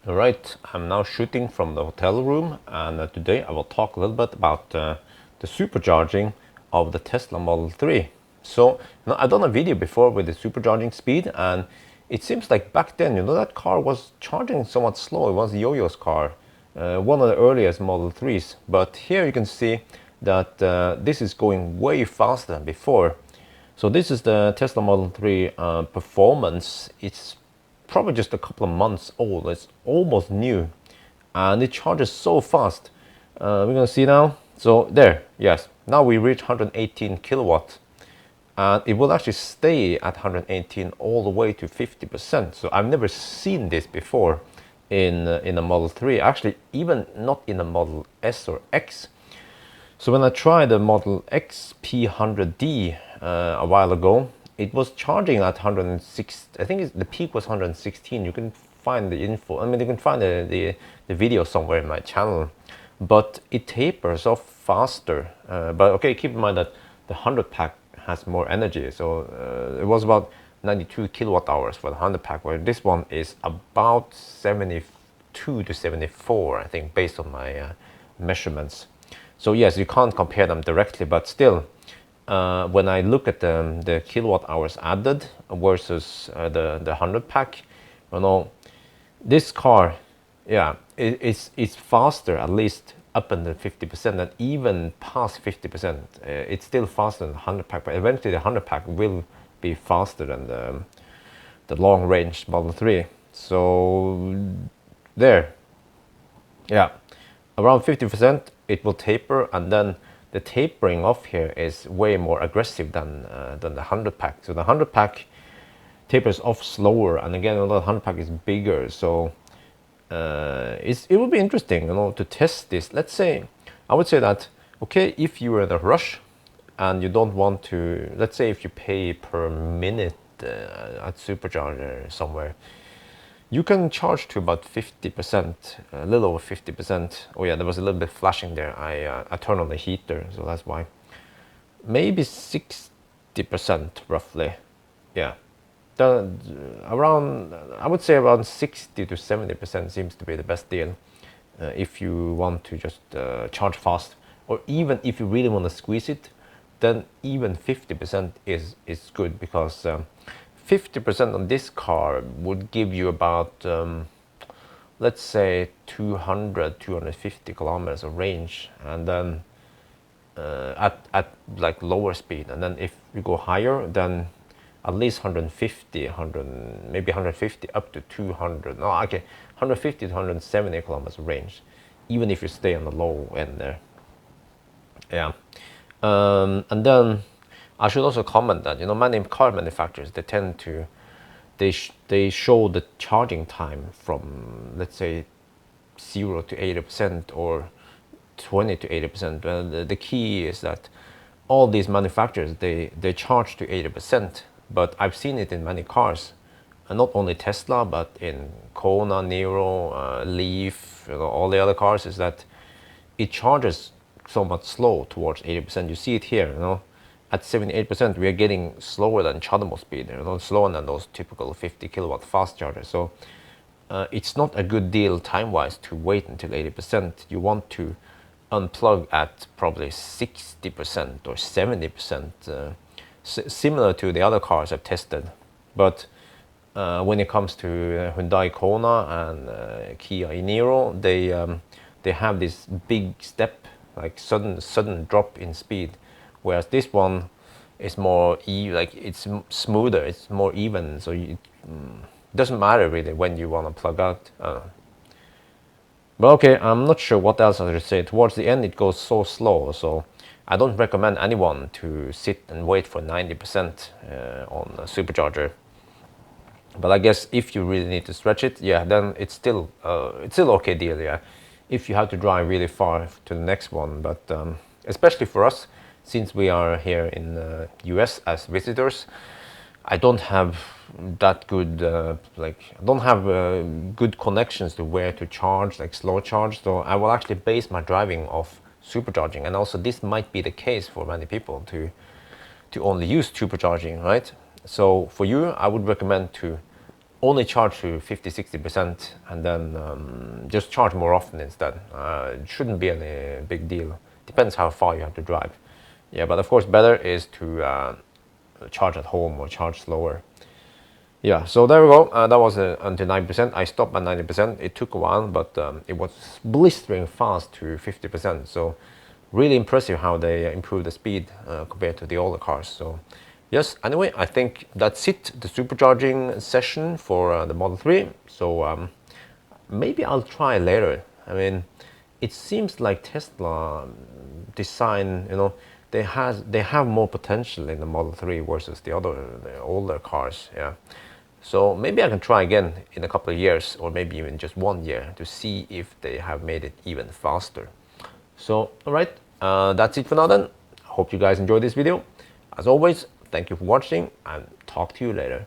Alright, I'm now shooting from the hotel room, and today I will talk a little bit about the supercharging of the Tesla Model 3. So, I've done a video before with the supercharging speed, and it seems like back then, that car was charging somewhat slow. It was Yo-Yo's car, one of the earliest Model 3s. But here you can see that this is going way faster than before. So this is the Tesla Model 3 performance. It's probably just a couple of months old. It's almost new, and it charges so fast. We're gonna see now. So there, yes. Now we reach 118 kilowatts, and it will actually stay at 118 all the way to 50%. So I've never seen this before in a Model 3. Actually, even not in a Model S or X. So when I tried the Model X P100D a while ago, it was charging at 106. I think the peak was 116. You can find the info. I mean, you can find the video somewhere in my channel, but it tapers off faster. But okay, keep in mind that the 100 pack has more energy. So it was about 92 kilowatt hours for the 100 pack, where this one is about 72 to 74, I think, based on my measurements. So yes, you can't compare them directly, but still, when I look at the kilowatt hours added versus the 100 pack, this car, yeah, it's faster, at least up in the 50%, and even past 50%. It's still faster than the 100 pack, but eventually the 100 pack will be faster than the long range Model 3. So there, yeah, around 50% it will taper, and then the tapering off here is way more aggressive than the 100 pack. So the 100 pack tapers off slower, and again, the 100 pack is bigger. So it will be interesting, to test this. Let's say, I would say that, okay, if you are in a rush and you don't want to, let's say if you pay per minute at Supercharger somewhere, you can charge to about 50%, a little over 50%. Oh yeah, there was a little bit flashing there. I turned on the heater, so that's why. Maybe 60% roughly. Yeah. I would say around 60 to 70% seems to be the best deal if you want to just charge fast. Or even if you really want to squeeze it, then even 50% is good, because 50% on this car would give you about, let's say 250 kilometers of range, and then at like lower speed. And then if you go higher, then at least 150, maybe 150 up to 200. No, okay, 150 to 170 kilometers of range, even if you stay on the low end there. Yeah. And then I should also comment that, many car manufacturers, they tend to, they show the charging time from, let's say, 0 to 80% or 20 to 80%. Well, the key is that all these manufacturers, they charge to 80%, but I've seen it in many cars, and not only Tesla, but in Kona, Niro, Leaf, all the other cars, is that it charges somewhat slow towards 80%. You see it here, at 78%, we are getting slower than CHAdeMO speed, slower than those typical 50 kilowatt fast chargers. So it's not a good deal time-wise to wait until 80%. You want to unplug at probably 60% or 70%, similar to the other cars I've tested. But when it comes to Hyundai Kona and Kia Niro, they have this big step, like sudden drop in speed, whereas this one is more it's smoother, it's more even. So it doesn't matter really when you want to plug out. But okay, I'm not sure what else I should say. Towards the end, it goes so slow, so I don't recommend anyone to sit and wait for 90% on a supercharger. But I guess if you really need to stretch it, yeah, then it's still okay deal, yeah. If you have to drive really far to the next one, but especially for us, since we are here in the US as visitors, I don't have that good, I don't have good connections to where to charge, like slow charge. So I will actually base my driving off supercharging, and also this might be the case for many people to only use supercharging, right? So for you, I would recommend to only charge to 50-60% and then just charge more often instead. It shouldn't be any big deal. Depends how far you have to drive. Yeah, but of course better is to charge at home or charge slower. Yeah, so there we go. That was until 90%. I stopped at 90%. It took a while, but it was blistering fast to 50%. So really impressive how they improved the speed compared to the older cars. So yes, anyway, I think that's it, the supercharging session for the Model 3. So maybe I'll try later. I mean, it seems like Tesla design, they have more potential in the Model 3 versus the older cars. Yeah. So maybe I can try again in a couple of years, or maybe even just 1 year, to see if they have made it even faster. So, all right, that's it for now then. Hope you guys enjoyed this video. As always, thank you for watching, and talk to you later.